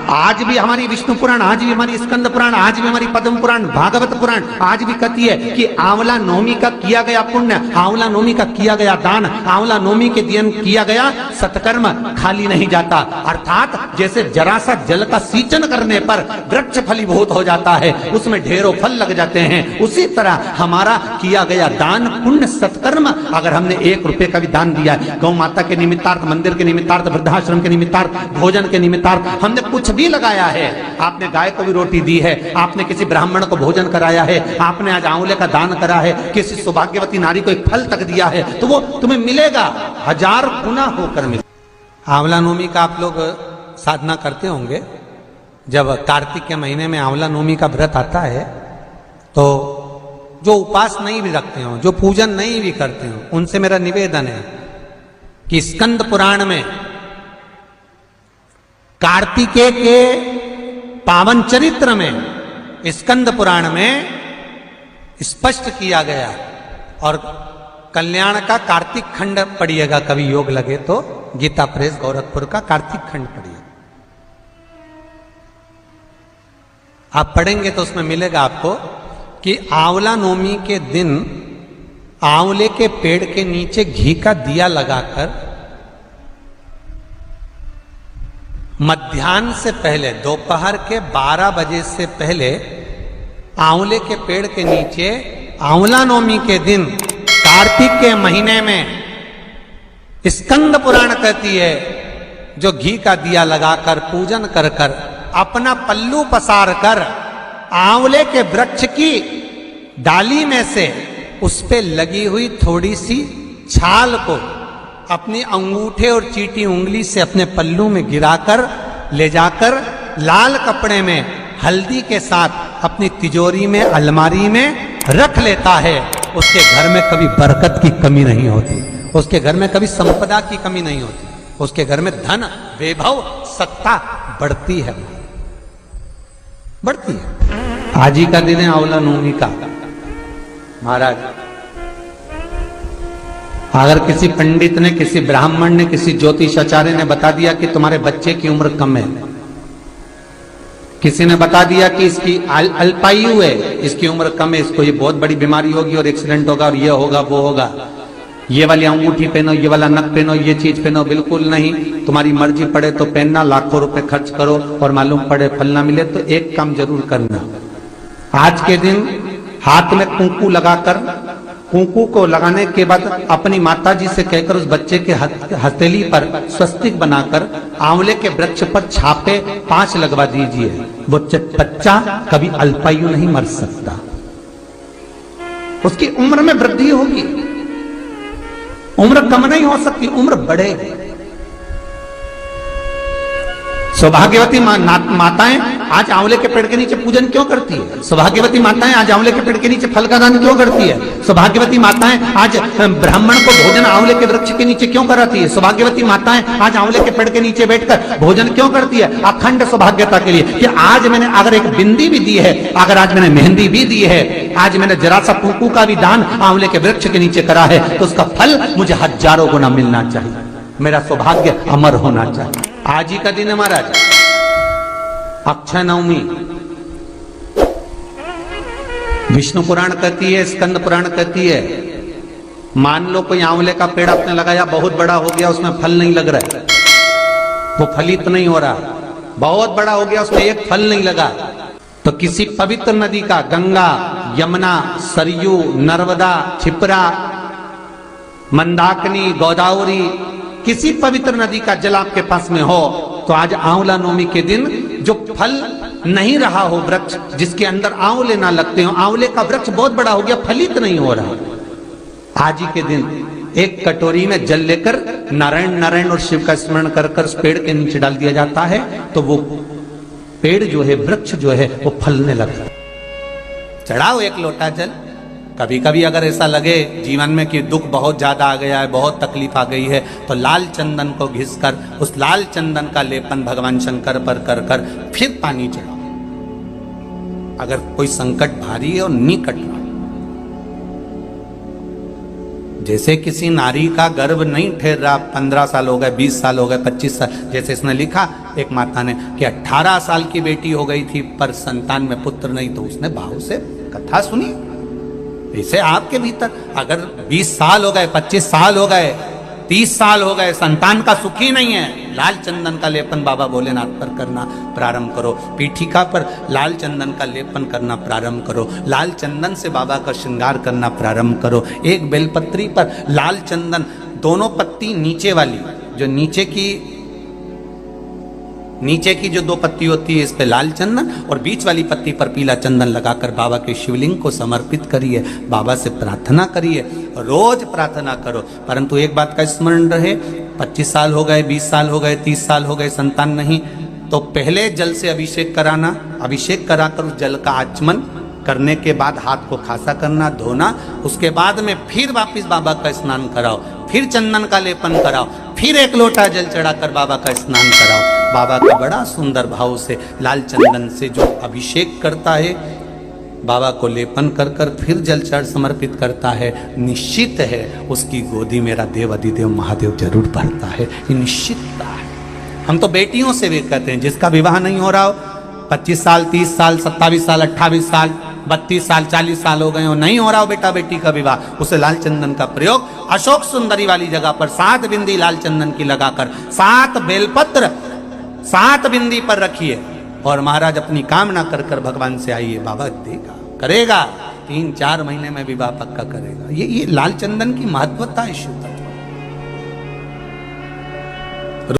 आज भी हमारी विष्णु पुराण, आज भी हमारी स्कंद पुराण, आज भी हमारी पद्म पुराण, भागवत पुराण आज भी कहती है कि आंवला नवमी का किया गया पुण्य, आंवला नवमी का किया गया दान, आंवला नवमी के दिन किया गया सत्कर्म खाली नहीं जाता। अर्थात जैसे जरा सा जल का सींचन करने पर वृक्ष फलीभूत हो जाता है, उसमें ढेरों फल लग जाते हैं, उसी तरह हमारा किया गया दान पुण्य सत्कर्म, अगर हमने 1 रुपए का भी दान दिया है, गौ माता के निमित्तार्थ, मंदिर के निमित्तार्थ, वृद्धाश्रम के निमित्तार्थ, भोजन के निमित्तार्थ हमने कुछ भी लगाया है, आपने गाय को भी रोटी दी है, आपने किसी ब्राह्मण को भोजन कराया है, आपने आज आंवले का दान करा है, किसी सौभाग्यवती नारी को एक फल तक दिया है, तो वो तुम्हें मिलेगा, 1000 गुना होकर मिलेगा। आंवला नवमी का आप लोग साधना करते होंगे। जब कार्तिक के महीने में आंवला नवमी का व्रत आता है तो जो उपास नहीं भी रखते हो, जो पूजन नहीं भी करते हो, उनसे मेरा निवेदन है कि स्कंद पुराण में कार्तिकेय के पावन चरित्र में, स्कंद पुराण में स्पष्ट किया गया, और कल्याण का कार्तिक खंड पढ़िएगा, कभी योग लगे तो गीता प्रेस गोरखपुर का कार्तिक खंड पढ़िए, आप पढ़ेंगे तो उसमें मिलेगा आपको कि आंवला नवमी के दिन आंवले के पेड़ के नीचे घी का दिया लगाकर मध्याह्न से पहले, दोपहर के 12 बजे से पहले आंवले के पेड़ के नीचे आंवला नवमी के दिन कार्तिक के महीने में स्कंद पुराण कहती है, जो घी का दिया लगाकर पूजन कर कर अपना पल्लू पसार कर आंवले के वृक्ष की डाली में से उस पे लगी हुई थोड़ी सी छाल को अपनी अंगूठे और चीटी उंगली से अपने पल्लू में गिराकर ले जाकर लाल कपड़े में हल्दी के साथ अपनी तिजोरी में, अलमारी में रख लेता है। उसके घर में कभी बरकत की कमी नहीं होती, उसके घर में कभी संपदा की कमी नहीं होती, उसके घर में धन, वैभव, सत्ता बढ़ती है, बढ़ती है। आज ही का दिन है आंवला नवमी का। महाराज, अगर किसी पंडित ने, किसी ब्राह्मण ने, किसी ज्योतिषाचार्य ने बता दिया कि तुम्हारे बच्चे की उम्र कम है, किसी ने बता दिया कि इसकी अल्पायु है, इसकी उम्र कम है, इसको ये बहुत बड़ी बीमारी होगी और एक्सीडेंट होगा और ये होगा वो होगा, ये वाली अंगूठी पहनो, ये वाला नक पहनो, ये चीज पहनो, बिल्कुल नहीं, तुम्हारी मर्जी पड़े तो पहनना, लाखों रुपए खर्च करो और मालूम पड़े फल ना मिले तो एक काम जरूर करना, आज के दिन हाथ में कुंकू लगाकर, कुंकू को लगाने के बाद अपनी माताजी से कहकर उस बच्चे के हथेली पर स्वस्तिक बनाकर आंवले के वृक्ष पर छापे 5 लगवा दीजिए। वो बच्चा कभी अल्पायु नहीं मर सकता, उसकी उम्र में वृद्धि होगी, उम्र कम नहीं हो सकती, उम्र बढ़ेगी। सौभाग्यवती माताएं आज आंवले के पेड़ के नीचे पूजन क्यों करती है? सौभाग्यवती माताएं आज आंवले के पेड़ के नीचे फल का दान क्यों करती है? सौभाग्यवती माताएं आज ब्राह्मण को भोजन आंवले के वृक्ष के नीचे क्यों कराती है? सौभाग्यवती माताएं आज आंवले के पेड़ के नीचे बैठकर भोजन क्यों करती है? अखंड सौभाग्यता के लिए कि आज मैंने अगर एक बिंदी भी दी है, अगर आज मैंने मेहंदी भी दी है, आज मैंने जरा सा कुंकू का भी दान आंवले के वृक्ष के नीचे करा है, तो उसका फल मुझे हजारों गुना मिलना चाहिए, मेरा सौभाग्य अमर होना चाहिए। आज ही का दिन है महाराज, अक्षय नवमी। विष्णु पुराण कहती है, स्कंद पुराण कहती है, मान लो कोई आंवले का पेड़ आपने लगाया, बहुत बड़ा हो गया, उसमें फल नहीं लग रहा है, वो फलित नहीं हो रहा, बहुत बड़ा हो गया, उसमें एक फल नहीं लगा, तो किसी पवित्र नदी का, गंगा, यमुना, सरयू, नर्मदा, क्षिप्रा, मंदाकिनी, गोदावरी, किसी पवित्र नदी का जल आपके पास में हो, तो आज आंवला नवमी के दिन जो फल नहीं रहा हो वृक्ष, जिसके अंदर आंवले ना लगते हो, आंवले का वृक्ष बहुत बड़ा हो गया, फलित नहीं हो रहा, आज ही के दिन एक कटोरी में जल लेकर नारायण नारायण और शिव का स्मरण कर कर उस पेड़ के नीचे डाल दिया जाता है, तो वो पेड़ जो है, वृक्ष जो है, वो फलने लगता है। चढ़ाओ एक लोटा जल। कभी कभी अगर ऐसा लगे जीवन में कि दुख बहुत ज्यादा आ गया है, बहुत तकलीफ आ गई है, तो लाल चंदन को घिसकर उस लाल चंदन का लेपन भगवान शंकर पर कर कर फिर पानी चढ़ाओ। अगर कोई संकट भारी है और निकट रहा, जैसे किसी नारी का गर्भ नहीं ठहर रहा, 15 साल हो गए, 20 साल हो गए, 25 साल, जैसे इसने लिखा एक माता ने कि 18 साल की बेटी हो गई थी पर संतान में पुत्र नहीं, तो उसने भाव से कथा सुनी। इसे आपके भीतर अगर 20 साल हो गए, 25 साल हो गए, 30 साल हो गए, संतान का सुख ही नहीं है, लाल चंदन का लेपन बाबा भोलेनाथ पर करना प्रारंभ करो। पीठिका पर लाल चंदन का लेपन करना प्रारंभ करो। लाल चंदन से बाबा का श्रृंगार करना प्रारंभ करो। एक बेलपत्री पर लाल चंदन, दोनों पत्ती नीचे वाली, जो नीचे की जो 2 पत्ती होती है, इस पे लाल चंदन और बीच वाली पत्ती पर पीला चंदन लगाकर बाबा के शिवलिंग को समर्पित करिए, बाबा से प्रार्थना करिए, रोज प्रार्थना करो। परंतु एक बात का स्मरण रहे, 25 साल हो गए, 20 साल हो गए, 30 साल हो गए, संतान नहीं, तो पहले जल से अभिषेक कराना, अभिषेक कराकर उस जल का आचमन करने के बाद हाथ को खासा करना, धोना, उसके बाद में फिर वापिस बाबा का स्नान कराओ, फिर चंदन का लेपन कराओ, फिर 1 लोटा जल चढ़ाकर बाबा का स्नान कराओ। बाबा का बड़ा सुंदर भाव से लाल चंदन से जो अभिषेक करता है, बाबा को लेपन कर कर फिर जल चढ़ समर्पित करता है, निश्चित है उसकी गोदी मेरा देव अधिदेव महादेव जरूर भरता है, ये निश्चितता है। हम तो बेटियों से भी कहते हैं, जिसका विवाह नहीं हो रहा हो, 25 साल, 30 साल, 27 साल, 28 साल, 32 साल, 40 साल हो गए हो, नहीं हो रहा हो बेटा बेटी का विवाह, उसे लाल चंदन का प्रयोग अशोक सुंदरी वाली जगह पर 7 बिंदी लाल चंदन की लगाकर 7 बेलपत्र 7 बिंदी पर रखिए और महाराज अपनी कामना कर कर भगवान से आइए, बाबा देगा, करेगा, 3-4 महीने में विवाह पक्का करेगा। ये लाल चंदन की महत्वता है, शुद्ध